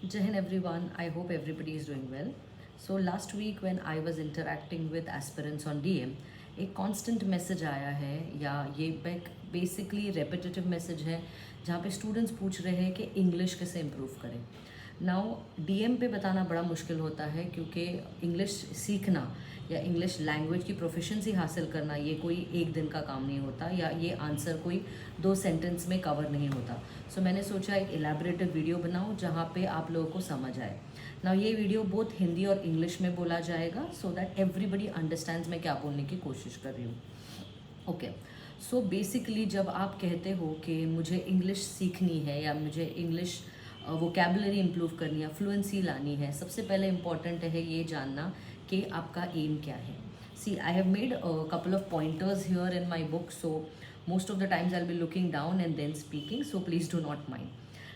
Jai Hind everyone, I hope everybody is doing well. So last week when I was interacting with aspirants on DM, एक constant message आया है या ये basically repetitive message है जहाँ पे students पूछ रहे हैं कि English कैसे improve करें. नाउ डीएम पे बताना बड़ा मुश्किल होता है क्योंकि इंग्लिश सीखना या इंग्लिश लैंग्वेज की प्रोफिशेंसी हासिल करना ये कोई एक दिन का काम नहीं होता या ये आंसर कोई 2 सेंटेंस में कवर नहीं होता. सो मैंने सोचा एक एलैबोरेटिव वीडियो बनाऊं जहाँ पे आप लोगों को समझ आए. नाउ ये वीडियो बोथ हिंदी और इंग्लिश में बोला जाएगा सो दैट एवरीबडी अंडरस्टैंड्स मैं क्या बोलने की कोशिश कर रही हूँ. ओके, सो बेसिकली जब आप कहते हो कि मुझे इंग्लिश सीखनी है या मुझे इंग्लिश वोकेबलरी इम्प्रूव करनी है, फ्लुएंसी लानी है, सबसे पहले इम्पॉर्टेंट है ये जानना कि आपका एम क्या है. See I have made couple of pointers here in my book, so most of the times I will be looking down and then speaking, so please do not mind.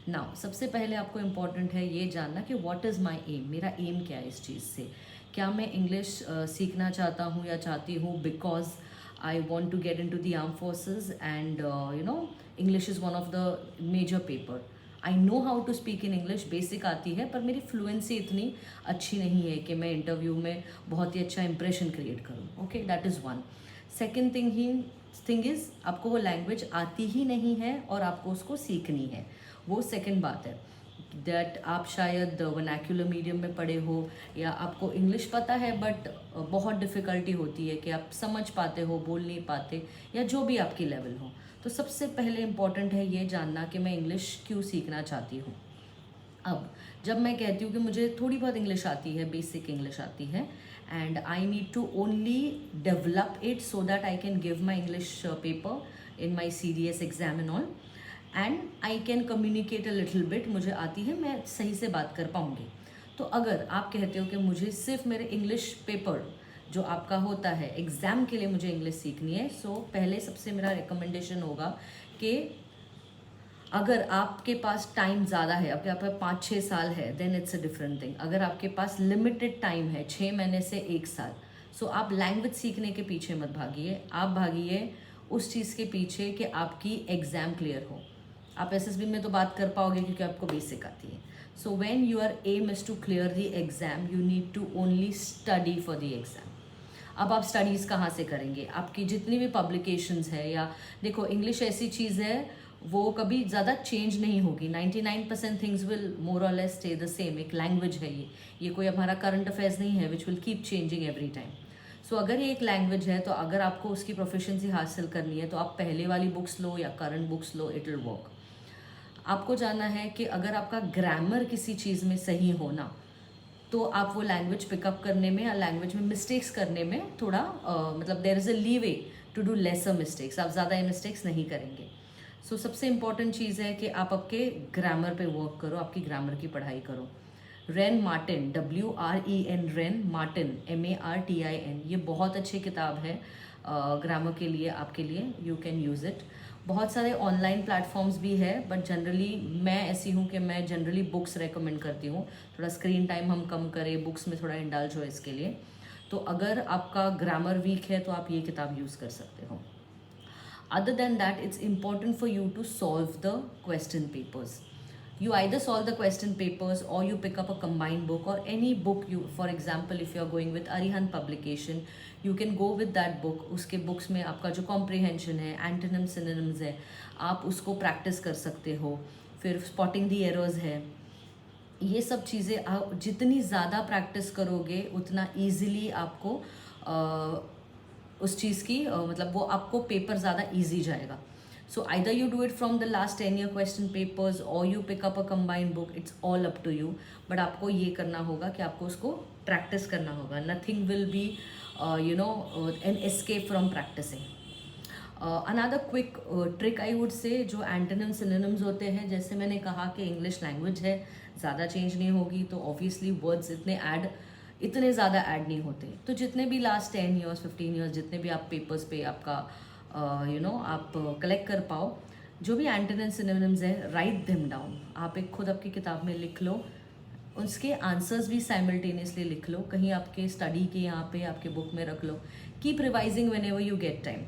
Now सबसे पहले आपको important है ये जानना कि what is my aim, मेरा aim क्या है इस चीज़ से. क्या मैं इंग्लिश सीखना चाहता हूँ या चाहती हूँ because I want to get into the arm forces and English is one of the major paper. I know how to speak in English, basic आती है, पर मेरी फ्लुएंसी इतनी अच्छी नहीं है कि मैं इंटरव्यू में बहुत ही अच्छा इंप्रेशन क्रिएट करूँ. Okay, that is one. Second thing is आपको वो लैंग्वेज आती ही नहीं है और आपको उसको सीखनी है, वो सेकेंड बात है. दैट आप शायद वर्नैक्युलर मीडियम में पढ़े हो या आपको इंग्लिश पता है बट बहुत डिफ़िकल्टी होती है कि आप समझ पाते हो, बोल नहीं पाते, या जो भी आपकी लेवल हो. तो सबसे पहले इम्पॉर्टेंट है ये जानना कि मैं इंग्लिश क्यों सीखना चाहती हूँ. अब जब मैं कहती हूँ कि मुझे थोड़ी बहुत इंग्लिश आती है, बेसिक इंग्लिश आती है, and I need to only develop it so that I can give my English paper in my CDS exam and all, and I can communicate a little bit, मुझे आती है, मैं सही से बात कर पाऊँगी. तो अगर आप कहते हो कि मुझे सिर्फ मेरे इंग्लिश पेपर जो आपका होता है एग्ज़ाम के लिए मुझे इंग्लिश सीखनी है, सो पहले सबसे मेरा रिकमेंडेशन होगा कि अगर आपके पास टाइम ज़्यादा है, आपके पास 5-6 साल है, then it's a different thing. अगर आपके पास लिमिटेड टाइम है, 6 महीने से 1 साल, सो आप लैंग्वेज सीखने के पीछे मत भागिए, आप भागिए उस चीज़ के पीछे कि आपकी एग्ज़ाम क्लियर हो. आप SSB में तो बात कर पाओगे क्योंकि आपको बेसिक आती है. So when your aim is to clear the exam, you need to only study for the exam. अब आप स्टडीज़ कहाँ से करेंगे, आपकी जितनी भी पब्लिकेशंस है, या देखो इंग्लिश ऐसी चीज़ है वो कभी ज़्यादा चेंज नहीं होगी. 99% things will more or less stay the same. एक लैंग्वेज है ये कोई हमारा करंट अफेयर्स नहीं है which will keep changing every time. So अगर ये एक लैंग्वेज है तो अगर आपको उसकी प्रोफिशिएंसी हासिल करनी है तो आप पहले वाली बुक्स लो या current books low, it will work. आपको जानना है कि अगर आपका ग्रामर किसी चीज़ में सही हो ना, तो आप वो लैंग्वेज पिकअप करने में या लैंग्वेज में मिस्टेक्स करने में थोड़ा मतलब there is a leeway to do lesser mistakes, आप ज़्यादा ये मिस्टेक्स नहीं करेंगे. सो सबसे इम्पॉर्टेंट चीज़ है कि आप आपके ग्रामर पे वर्क करो, आपकी ग्रामर की पढ़ाई करो. Rain Martin, WREN, rain Martin, MARTIN, ये बहुत अच्छी किताब है ग्रामर के लिए, आपके लिए, यू कैन यूज़ इट. बहुत सारे ऑनलाइन प्लेटफॉर्म्स भी है बट जनरली मैं ऐसी हूँ कि मैं जनरली बुक्स रेकमेंड करती हूँ. थोड़ा स्क्रीन टाइम हम कम करें, बुक्स में थोड़ा इंडल्ज हो इसके लिए. तो अगर आपका ग्रामर वीक है तो आप ये किताब यूज़ कर सकते हो. Other than that, it's important for you to solve the question papers. You either solve the question papers or you pick up a combined book or any book you, for example, if you are going with Arihant publication, you can go with that book. उसके books में आपका जो comprehension है, antonyms, synonyms है, आप उसको practice कर सकते हो. फिर spotting the errors है. ये सब चीज़ें आप जितनी ज़्यादा प्रैक्टिस करोगे उतना ईजिली आपको उस चीज़ की मतलब वो आपको पेपर ज़्यादा ईजी जाएगा. So either you do it from the last 10 year question papers or you pick up a combined book, it's all up to you. But आपको ये करना होगा कि आपको उसको प्रैक्टिस करना होगा. Nothing will be an escape from practicing. Another quick trick I would say, जो एंटोनिम्स सिनोनिम्स होते हैं, जैसे मैंने कहा कि इंग्लिश लैंग्वेज है, ज़्यादा चेंज नहीं होगी, तो ऑब्वियसली वर्ड्स इतने ज़्यादा ऐड नहीं होते. तो जितने भी लास्ट 10 ईयर्स 15 ईयर्स जितने भी आप पेपर्स पे आपका आप कलेक्ट कर पाओ, जो भी एंटोनिम्स सिनोनिम्स है, राइट देम डाउन. आप एक खुद आपकी किताब में लिख लो, उसके आंसर्स भी साइमल्टेनियसली लिख लो, कहीं आपके स्टडी के यहाँ पे आपके बुक में रख लो. Keep revising whenever you get time.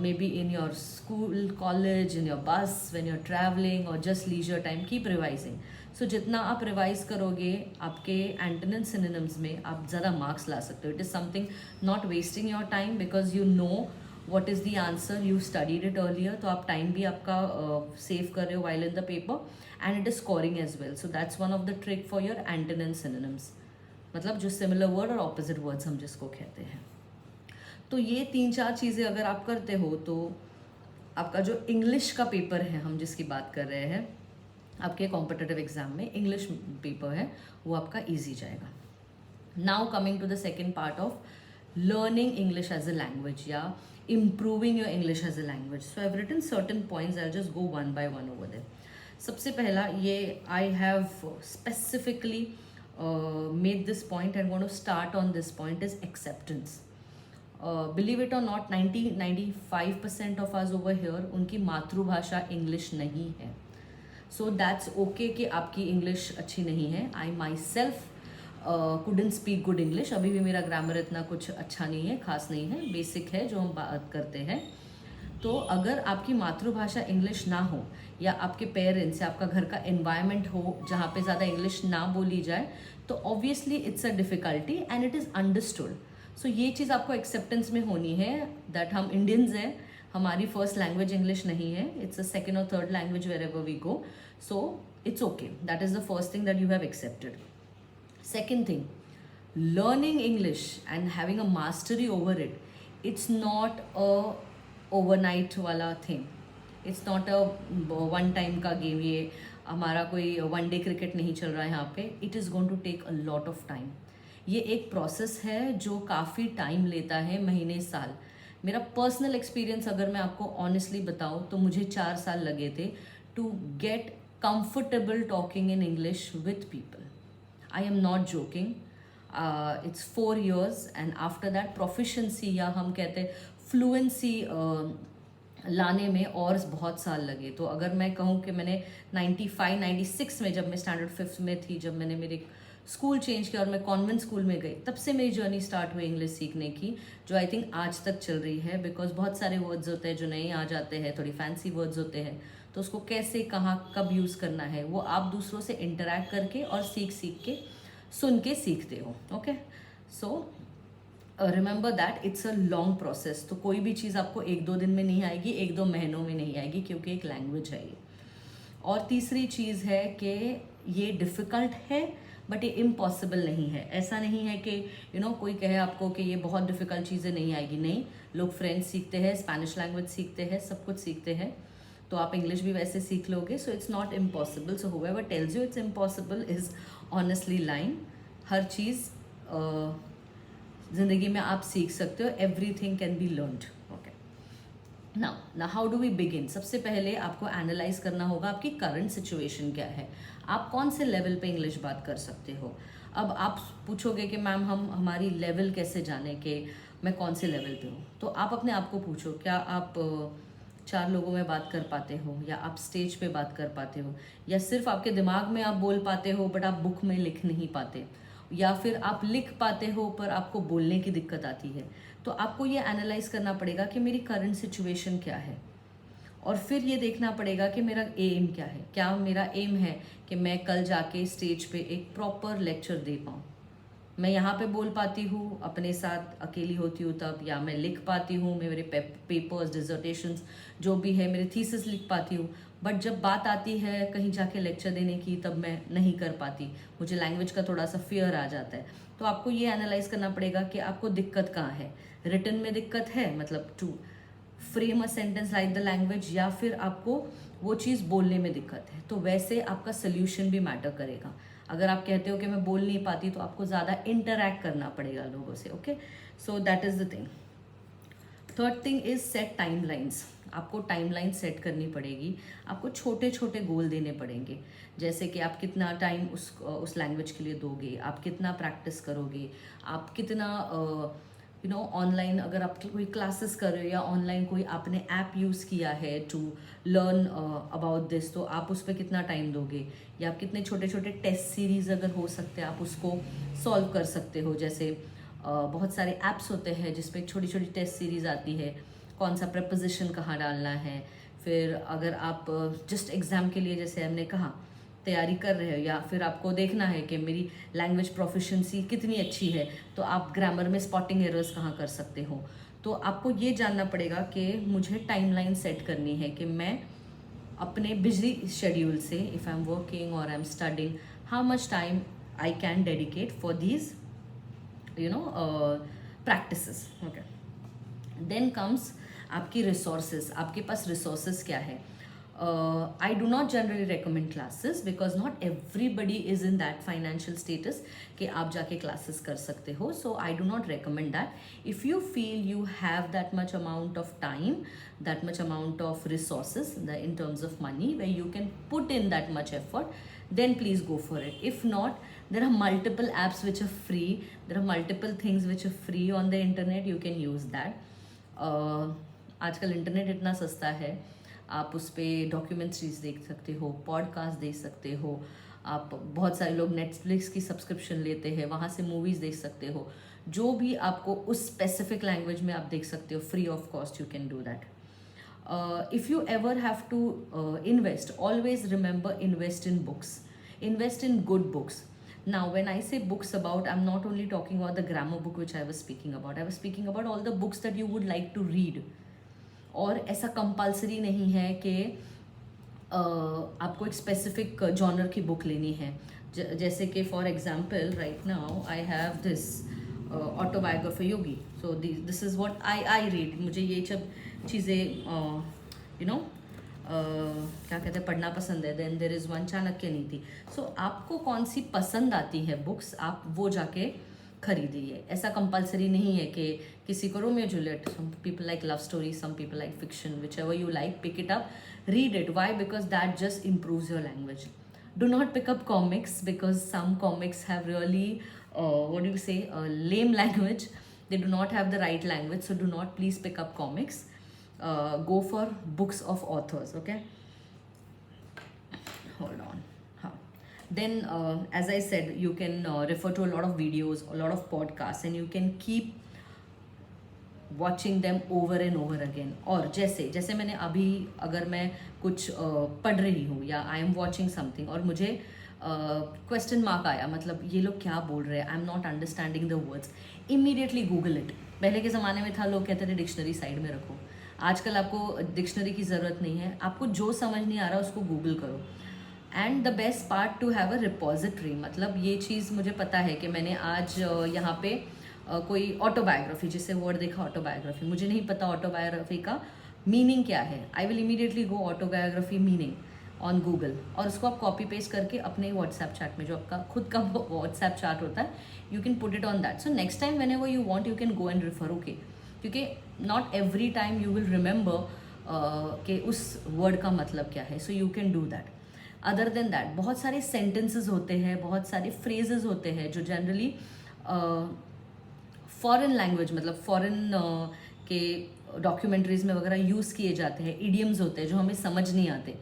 maybe in your school, college, in your bus, when you're traveling, or just leisure time, keep revising. So जितना आप रिवाइज करोगे आपके एंटोनिम सिनोनिम्स में आप ज़्यादा मार्क्स ला सकते हो. It is something not wasting your time because you know what is the answer, you studied it earlier, तो आप टाइम भी आपका सेव कर रहे हो while in the paper, and it is scoring as well. So that's one of the trick for your antonym synonyms, मतलब जो similar word और ऑपोजिट वर्ड्स हम जिसको कहते हैं. तो ये 3-4 चीज़ें अगर आप करते हो तो आपका जो इंग्लिश का पेपर है हम जिसकी बात कर रहे हैं, आपके कॉम्पिटिटिव एग्जाम में इंग्लिश पेपर है वो आपका ईजी जाएगा. Now coming to the second part of learning English as a language या improving your English as a language. So I've written certain points. I'll just go one by one over there. सबसे पहला ये I have specifically made this point and want to start on this point is acceptance. Believe it or not, 90-95% of us over here उनकी मातृभाषा English नहीं है. So that's okay कि आपकी English अच्छी नहीं है. I myself couldn't speak good English. अभी भी मेरा ग्रामर इतना कुछ अच्छा नहीं है, खास नहीं है, बेसिक है जो हम बात करते हैं. तो अगर आपकी मातृभाषा इंग्लिश ना हो या आपके पेरेंट्स या आपका घर का एनवायरनमेंट हो जहाँ पे ज़्यादा इंग्लिश ना बोली जाए तो obviously it's a difficulty and it is understood. So ये चीज़ आपको एक्सेप्टेंस में होनी है दैट हम इंडियंस हैं, हमारी फर्स्ट लैंग्वेज इंग्लिश नहीं है, इट्स अ सेकेंड और third language wherever we go. So it's okay, that is the first thing that you have accepted. Second thing, learning English and having a mastery over it, it's not a overnight वाला thing. It's not a one time का game. ये हमारा कोई one day cricket नहीं चल रहा है यहाँ पे. It is going to take a lot of time. ये एक process है जो काफ़ी time लेता है, महीने साल. मेरा personal experience अगर मैं आपको honestly बताऊँ तो मुझे 4 साल लगे थे to get comfortable talking in English with people. I am not joking. It's 4 years and after that proficiency या हम कहते हैं fluency लाने में और बहुत साल लगे. तो अगर मैं कहूँ कि मैंने 95-96 में जब मैं स्टैंडर्ड 5th में थी, जब मैंने मेरे स्कूल चेंज किया और मैं कॉन्वेंट स्कूल में गई, तब से मेरी जर्नी स्टार्ट हुई इंग्लिश सीखने की, जो आई थिंक आज तक चल रही है. बिकॉज बहुत सारे वर्ड्स होते हैं जो नए आ जाते हैं, थोड़ी फैंसी वर्ड्स होते हैं, तो उसको कैसे कहाँ कब यूज़ करना है वो आप दूसरों से इंटरेक्ट करके और सीख के सुन के सीखते हो. Okay, so remember that it's a long process. तो कोई भी चीज़ आपको 1-2 दिन में नहीं आएगी, 1-2 महीनों में नहीं आएगी, क्योंकि एक लैंग्वेज है ये. और तीसरी चीज़ है कि ये डिफ़िकल्ट है बट ये इम्पॉसिबल नहीं है. ऐसा नहीं है कि कोई कहे आपको कि ये बहुत डिफ़िकल्ट चीज़ें नहीं आएगी. नहीं, लोग फ्रेंच सीखते हैं, स्पेनिश लैंग्वेज सीखते हैं, सब कुछ सीखते हैं, तो आप इंग्लिश भी वैसे सीख लोगे. So it's not impossible. So whoever tells you it's impossible is honestly lying. हर चीज़ ज़िंदगी में आप सीख सकते हो. Everything can be learned. Okay, now how do we begin. सबसे पहले आपको एनालाइज करना होगा आपकी करंट सिचुएशन क्या है, आप कौन से लेवल पे इंग्लिश बात कर सकते हो. अब आप पूछोगे कि मैम हम हमारी लेवल कैसे जाने कि मैं कौन से लेवल पे हूँ. तो आप अपने आप को पूछो, क्या आप 4 लोगों में बात कर पाते हो, या आप स्टेज पे बात कर पाते हो, या सिर्फ आपके दिमाग में आप बोल पाते हो बट आप बुक में लिख नहीं पाते, या फिर आप लिख पाते हो पर आपको बोलने की दिक्कत आती है. तो आपको ये एनालाइज करना पड़ेगा कि मेरी करंट सिचुएशन क्या है, और फिर ये देखना पड़ेगा कि मेरा एम क्या है. क्या मेरा एम है कि मैं कल जाके स्टेज पे एक प्रॉपर लेक्चर दे पाऊँ, मैं यहाँ पे बोल पाती हूँ अपने साथ अकेली होती हूँ तब, या मैं लिख पाती हूँ, मैं मेरे पेपर्स, डिजर्टेशंस जो भी है, मेरे थीसिस लिख पाती हूँ, बट जब बात आती है कहीं जाके लेक्चर देने की तब मैं नहीं कर पाती, मुझे लैंग्वेज का थोड़ा सा फियर आ जाता है. तो आपको ये एनालाइज करना पड़ेगा कि आपको दिक्कत कहाँ है. रिटन में दिक्कत है, मतलब to frame a sentence like the language, या फिर आपको वो चीज़ बोलने में दिक्कत है. तो वैसे आपका सोल्यूशन भी मैटर करेगा. अगर आप कहते हो कि मैं बोल नहीं पाती, तो आपको ज़्यादा इंटरैक्ट करना पड़ेगा लोगों से. Okay, so that is the thing. Third thing is set timelines. आपको टाइमलाइन सेट करनी पड़ेगी. आपको छोटे छोटे गोल देने पड़ेंगे, जैसे कि आप कितना टाइम उस लैंग्वेज के लिए दोगे, आप कितना प्रैक्टिस करोगे, आप कितना ऑनलाइन अगर आप कोई क्लासेस कर रहे हो या ऑनलाइन कोई आपने ऐप यूज़ किया है टू लर्न अबाउट दिस, तो आप उस पर कितना टाइम दोगे, या आप कितने छोटे छोटे टेस्ट सीरीज़ अगर हो सकते हैं आप उसको सॉल्व कर सकते हो. जैसे बहुत सारे ऐप्स होते हैं जिसपे छोटी छोटी टेस्ट सीरीज़ आती है, कौन सा प्रपोजिशन कहाँ डालना है। फिर अगर आप जस्ट एग्ज़ाम के लिए जैसे हमने कहा तैयारी कर रहे हो, या फिर आपको देखना है कि मेरी लैंग्वेज प्रोफिशिएंसी कितनी अच्छी है, तो आप ग्रामर में स्पॉटिंग एरर्स कहाँ कर सकते हो। तो आपको ये जानना पड़ेगा कि मुझे टाइमलाइन सेट करनी है कि मैं अपने बिजली शेड्यूल से, इफ़ आई एम वर्किंग और I am studying, how much time I can dedicate for these practices. Okay, then comes आपकी रिसोर्सेज। आपके पास रिसोर्सेज क्या है? I do not generally recommend classes because not everybody is in that financial status कि आप जाके classes कर सकते हो. So I do not recommend that. If you feel you have that much amount of time, that much amount of resources in terms of money where you can put in that much effort, then please go for it. If not, there are multiple apps which are free. There are multiple things which are free on the internet. You can use that. आजकल internet इतना सस्ता है, आप उस पर documentaries देख सकते हो, पॉडकास्ट देख सकते हो, आप बहुत सारे लोग नेटफ्लिक्स की सब्सक्रिप्शन लेते हैं, वहाँ से मूवीज़ देख सकते हो, जो भी आपको उस स्पेसिफिक लैंग्वेज में आप देख सकते हो, free of cost you can do that. If you ever have to invest, always remember, invest in books, invest in good books. Now when I say books about, I'm not only talking about the grammar book which I was speaking about. I was speaking about all the books that you would like to read. और ऐसा compulsory नहीं है कि आपको एक specific genre की book लेनी है. जैसे कि for example right now I have this autobiography Yogi. So this is what I read. मुझे ये सब चीज़ें क्या कहते हैं, पढ़ना पसंद है. Then there is one Chanakya Niti. So आपको कौन सी पसंद आती है बुक्स, आप वो जाके खरीदिए. ऐसा कंपलसरी नहीं है कि किसी को Romeo Juliet, some people like love story, some people like fiction, whichever you like, pick it up, read it. Why? Because that just improves your language. Do not pick up comics because some comics have really what do you say, lame language. They do not have the right language, so do not please pick up comics. Go for books of authors. Okay, hold on. Then as I said, you can refer to a lot of videos, a lot of podcasts, and you can keep watching them over and over again. और जैसे मैंने अभी, अगर मैं कुछ पढ़ रही हूँ या आई एम वॉचिंग समथिंग और मुझे क्वेश्चन मार्क आया, मतलब ये लोग क्या बोल रहे हैं, आई am not understanding the words, immediately Google it. पहले के ज़माने में था, लोग कहते थे डिक्शनरी साइड में रखो. आजकल आपको डिक्शनरी की ज़रूरत नहीं है. आपको जो समझ नहीं आ रहा उसको गूगल करो. And the best part two have a repository. मतलब ये चीज़ मुझे पता है कि मैंने आज यहाँ पे कोई ऑटोबायोग्राफी, जिससे वर्ड देखा ऑटोबायोग्राफी, मुझे नहीं पता ऑटोबायोग्राफी का मीनिंग क्या है. I will immediately go autobiography meaning on Google, और उसको आप कॉपी पेस्ट करके अपने व्हाट्सएप चैट में, जो आपका खुद का व्हाट्सएप चैट होता है, you can put it on that. So next time whenever you want you can go and refer. Okay, क्योंकि not every time you will remember कि उस वर्ड का मतलब क्या है. So you can do that. Other than that, बहुत सारे sentences होते हैं, बहुत सारे फ्रेजेस होते हैं जो जनरली फॉरेन लैंग्वेज, मतलब फॉरेन के डॉक्यूमेंट्रीज में वगैरह यूज़ किए जाते हैं. इडियम्स होते हैं जो हमें समझ नहीं आते,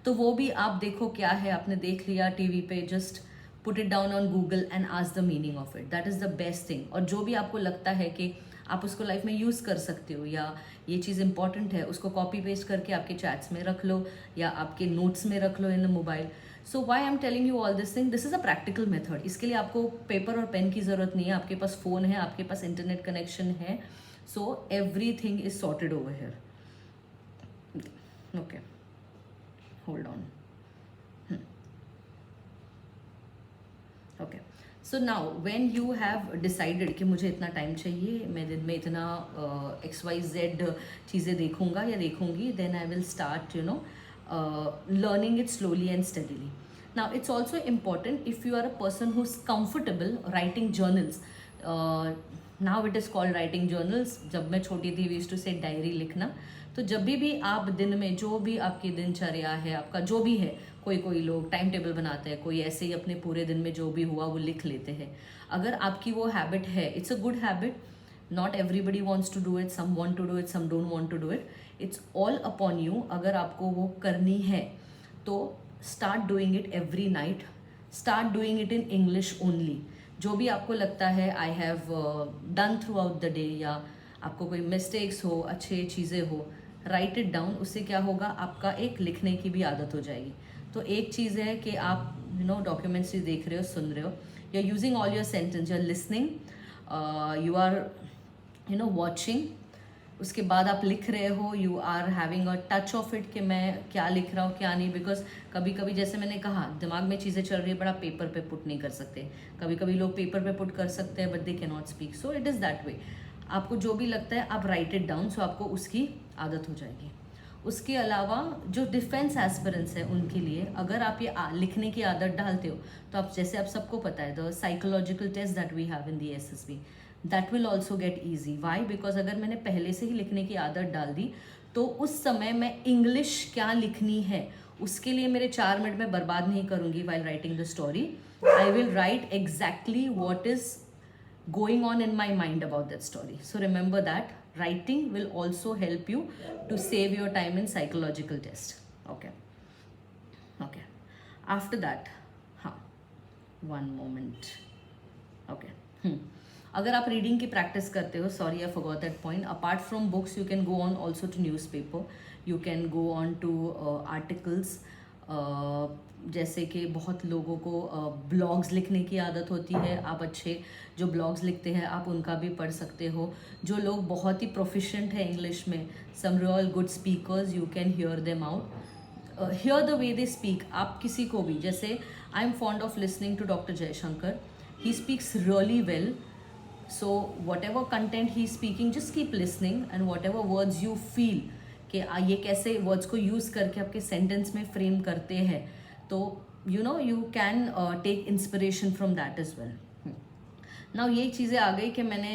तो वो भी आप देखो क्या है, आपने देख लिया टीवी पे, just put it down on Google and ask the meaning of it. That is the best thing. और जो भी आपको लगता है कि आप उसको लाइफ में यूज़ कर सकते हो या ये चीज़ इंपॉर्टेंट है, उसको कॉपी पेस्ट करके आपके चैट्स में रख लो या आपके नोट्स में रख लो in the mobile. So why I am telling you all this thing, this is a practical method. इसके लिए आपको पेपर और पेन की ज़रूरत नहीं है. आपके पास फ़ोन है, आपके पास इंटरनेट कनेक्शन है. So every thing is sorted over here. Okay, hold on. Okay, so now when you have decided कि मुझे इतना टाइम चाहिए, मैं दिन में इतना XYZ चीज़ें देखूंगा या देखूंगी, then I will start learning it slowly and steadily. Now it's also important, if you are a person who's comfortable writing journals, now it is called writing journals. जब मैं छोटी थी we used to say diary लिखना. तो जब भी आप दिन में जो भी आपकी दिनचर्या है, आपका जो भी है, कोई लोग टाइम टेबल बनाते हैं, कोई ऐसे ही अपने पूरे दिन में जो भी हुआ वो लिख लेते हैं. अगर आपकी वो हैबिट है, it's a good habit. Not everybody wants to do it, some want to do it, some don't want to do it. It's all upon you. अगर आपको वो करनी है तो start doing it every night. Start doing it in English only. जो भी आपको लगता है I have done throughout the day, या आपको कोई मिस्टेक्स हो, अच्छे चीज़ें हो, राइट इट डाउन। उससे क्या होगा, आपका एक लिखने की भी आदत हो जाएगी। तो एक चीज़ है कि आप डॉक्यूमेंट्री देख रहे हो, सुन रहे हो, you are using all your sentence, you are listening, you are watching, उसके बाद आप लिख रहे हो, you are having a touch of it कि मैं क्या लिख रहा हूँ क्या नहीं। बिकॉज कभी कभी जैसे मैंने कहा, दिमाग में चीज़ें चल रही है, बड़ा पेपर पे पुट नहीं कर सकते। कभी कभी लोग पेपर पे पुट कर सकते हैं, but they can not speak. So it is that way. आपको जो भी लगता है आप राइट इट डाउन, सो आपको उसकी आदत हो जाएगी। उसके अलावा जो डिफेंस एस्पिरेंट्स है उनके लिए, अगर आप ये लिखने की आदत डालते हो, तो आप जैसे आप सबको पता है, the psychological test that we have in the SSB, that will also get easy. Why? Because अगर मैंने पहले से ही लिखने की आदत डाल दी, तो उस समय मैं इंग्लिश क्या लिखनी है उसके लिए मेरे 4 मिनट में बर्बाद नहीं करूँगी while writing the story. I will write exactly what is going on in my mind about that story. So remember that writing will also help you to save your time in psychological test. Okay. After that, one moment. Okay. अगर आप reading की practice करते हो, sorry I forgot that point, apart from books you can go on also to newspaper, you can go on to articles. जैसे कि बहुत लोगों को ब्लॉग्स लिखने की आदत होती है, आप अच्छे जो ब्लॉग्स लिखते हैं आप उनका भी पढ़ सकते हो। जो लोग बहुत ही प्रोफिशिएंट है इंग्लिश में, some real good speakers, you can hear them out, hear the way they speak. आप किसी को भी, जैसे I am fond of listening to doctor Jaishankar, he speaks really well. So whatever content he is speaking, just keep listening, and whatever words you feel कि ये कैसे words को use करके आपके सेंटेंस में फ्रेम करते हैं, तो you can take inspiration from that as well. Now ये चीज़ें आ गई कि मैंने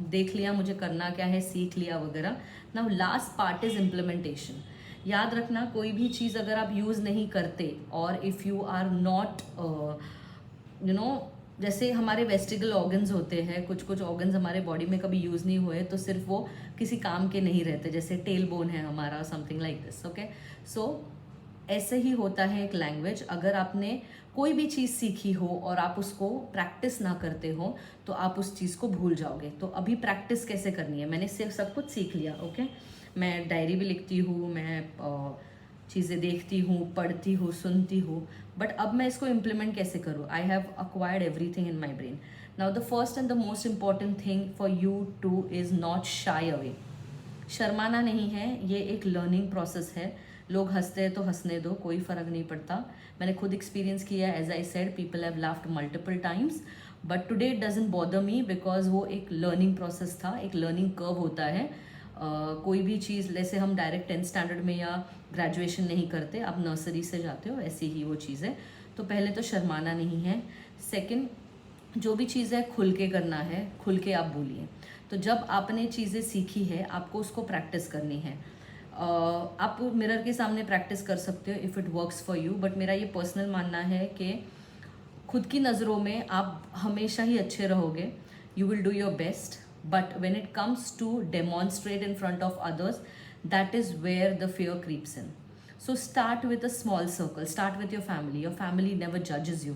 देख लिया मुझे करना क्या है, सीख लिया वगैरह। Now last part is implementation. याद रखना, कोई भी चीज़ अगर आप यूज़ नहीं करते, और इफ़ यू आर नॉट जैसे हमारे वेस्टिगल ऑर्गन्स होते हैं, कुछ ऑर्गन्स हमारे बॉडी में कभी यूज़ नहीं हुए तो सिर्फ वो किसी काम के नहीं रहते, जैसे टेल बोन है हमारा, समथिंग लाइक दिस। ओके, सो ऐसे ही होता है एक लैंग्वेज। अगर आपने कोई भी चीज़ सीखी हो और आप उसको प्रैक्टिस ना करते हो तो आप उस चीज़ को भूल जाओगे। तो अभी प्रैक्टिस कैसे करनी है, मैंने सिर्फ सब कुछ सीख लिया। ओके, मैं डायरी भी लिखती हूँ, मैं चीज़ें देखती हूँ, पढ़ती हूँ, सुनती हूँ, बट अब मैं इसको इम्प्लीमेंट कैसे करूँ? I have acquired everything in my brain. Now the first and the most important thing for you to is not shy away. शर्माना नहीं है, ये एक लर्निंग प्रोसेस है। लोग हंसते हैं तो हंसने दो, कोई फ़र्क नहीं पड़ता। मैंने खुद एक्सपीरियंस किया है, as I said, people have laughed multiple times, but today it doesn't bother me, because वो एक लर्निंग प्रोसेस था, एक लर्निंग कर्व होता है। कोई भी चीज़, जैसे हम डायरेक्ट 10th स्टैंडर्ड में या ग्रेजुएशन नहीं करते, आप नर्सरी से जाते हो, ऐसी ही वो चीज़ है। तो पहले तो शर्माना नहीं है। सेकंड, जो भी चीज़ है खुल के करना है, खुल के आप बोलिए। तो जब आपने चीज़ें सीखी है, आपको उसको प्रैक्टिस करनी है। आप मिरर के सामने प्रैक्टिस कर सकते हो if it works for you, but मेरा ये पर्सनल मानना है कि खुद की नज़रों में आप हमेशा ही अच्छे रहोगे, you will do your best, but when it comes to demonstrate in front of others, that is where the fear creeps in. So start with a small circle, start with your family. Your family never judges you.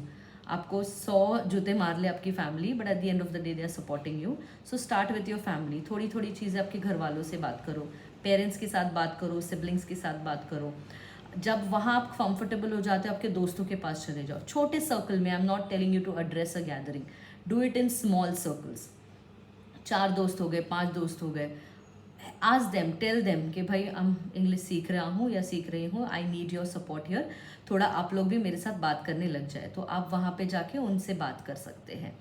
आपको 100 जूते मार ले आपकी family, but at the end of the day they are supporting you. So start with your family. थोड़ी थोड़ी चीज़ें आपके घर वालों से बात करो, पेरेंट्स के साथ बात करो, सिबलिंग्स के साथ बात करो। जब वहाँ आप कंफर्टेबल हो जाते हो, आपके दोस्तों के पास चले जाओ, छोटे सर्कल में। I am not telling you to address a gathering, do it in small circles. 4 दोस्त हो गए, 5 दोस्त हो गए, आस्क देम, टेल देम कि भाई हम इंग्लिश सीख रहा हूँ या सीख रही हूँ, I need your support here, थोड़ा आप लोग भी मेरे साथ बात करने लग जाए। तो आप वहाँ पे जाके उनसे बात कर सकते हैं,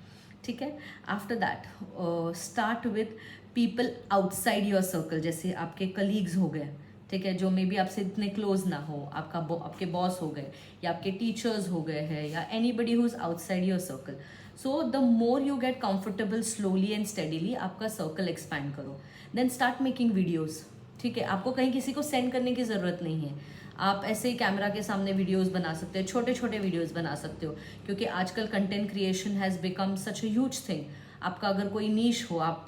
ठीक है। After that start with people outside your circle, जैसे आपके कलीग्स हो गए, ठीक है, जो मे बी आपसे इतने क्लोज ना हो, आपके बॉस हो गए, या आपके टीचर्स हो गए हैं, या anybody who is outside your circle. So the more you get comfortable, slowly and steadily आपका सर्कल एक्सपैंड करो। देन स्टार्ट मेकिंग वीडियोज़, ठीक है। आपको कहीं किसी को सेंड करने की ज़रूरत नहीं है, आप ऐसे ही कैमरा के सामने वीडियोज़ बना सकते हो, छोटे छोटे वीडियोज़ बना सकते हो, क्योंकि आजकल content creation has become such a huge thing. आपका अगर कोई नीश हो, आप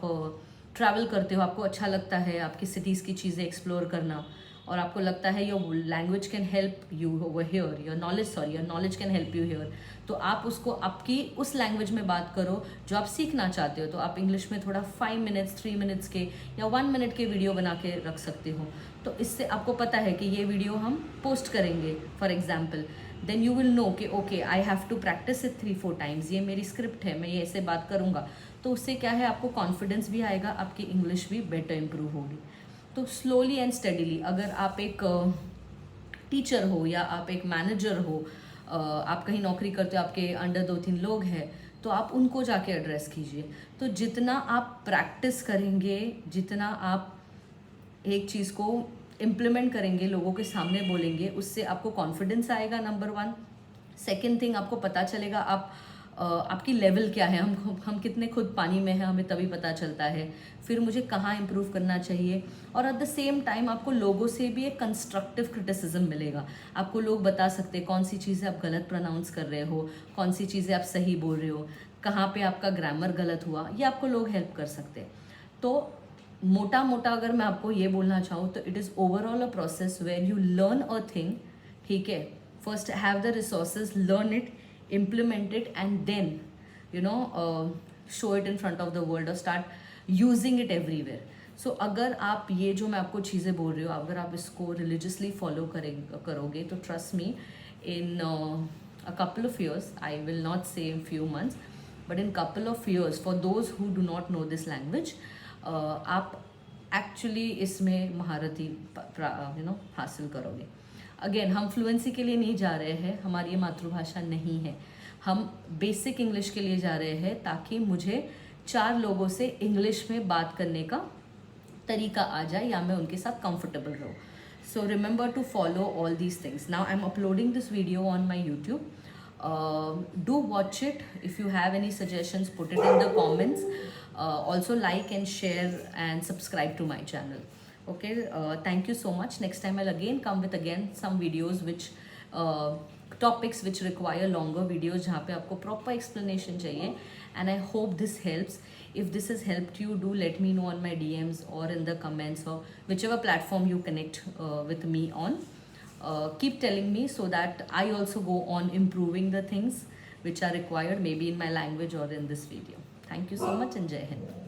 ट्रैवल करते हो, आपको अच्छा लगता है आपकी सिटीज़ की चीज़ें एक्सप्लोर करना, और आपको लगता है your language can help you over here, your knowledge can help you here, तो आप उसको आपकी उस लैंग्वेज में बात करो जो आप सीखना चाहते हो। तो आप इंग्लिश में थोड़ा 5 मिनट्स 3 मिनट्स के या 1 मिनट के वीडियो बना के रख सकते हो। तो इससे आपको पता है कि ये वीडियो हम पोस्ट करेंगे for example, then you will know कि okay I have to practise it 3-4 times, ये मेरी स्क्रिप्ट है, मैं ये ऐसे बात करूँगा। तो उससे क्या है, आपको कॉन्फिडेंस भी आएगा, आपकी इंग्लिश भी बेटर इम्प्रूव होगी। तो स्लोली एंड स्टडीली, अगर आप एक टीचर हो या आप एक मैनेजर हो, आप कहीं नौकरी करते हो, आपके अंडर 2-3 लोग हैं, तो आप उनको जाके एड्रेस कीजिए। तो जितना आप प्रैक्टिस करेंगे, जितना आप एक चीज़ को इम्प्लीमेंट करेंगे, लोगों के सामने बोलेंगे, उससे आपको कॉन्फिडेंस आएगा, नंबर 1। सेकेंड थिंग, आपको पता चलेगा आपकी लेवल क्या है, हम कितने खुद पानी में हैं, हमें तभी पता चलता है। फिर मुझे कहाँ इम्प्रूव करना चाहिए, और एट द सेम टाइम आपको लोगों से भी एक कंस्ट्रक्टिव क्रिटिसिज्म मिलेगा। आपको लोग बता सकते हैं कौन सी चीज़ें आप गलत प्रोनाउंस कर रहे हो, कौन सी चीज़ें आप सही बोल रहे हो, कहाँ पे आपका ग्रामर गलत हुआ, ये आपको लोग हेल्प कर सकते हैं। तो मोटा मोटा अगर मैं आपको ये बोलना चाहूँ तो it is overall a process where you learn a thing, ठीक है, first have the resources, learn it, implement it, and then show it in front of the world or start using it everywhere. So अगर आप ये जो मैं आपको चीज़ें बोल रही हूँ, अगर आप इसको religiously follow करोगे तो trust me, in a couple of years, I will not say in few months, but in couple of years, for those who do not know this language, आप actually इसमें महारती हासिल करोगे। अगेन, हम fluency के लिए नहीं जा रहे हैं, हमारी ये मातृभाषा नहीं है, हम बेसिक इंग्लिश के लिए जा रहे हैं, ताकि मुझे 4 लोगों से इंग्लिश में बात करने का तरीका आ जाए या मैं उनके साथ कंफर्टेबल रहूँ। So remember to follow all these things. Now I am uploading this video on my YouTube, do watch it, if you have any suggestions put it in the comments, also like and share and subscribe to my channel. Okay, thank you so much. Next time I'll again come with some videos which topics which require longer videos, जहाँ पे आपको proper explanation चाहिए, and I hope this helps. If this has helped you, do let me know on my DMs or in the comments or whichever platform you connect with me on. Keep telling me so that I also go on improving the things which are required, maybe in my language or in this video. Thank you so much and Jai Hind.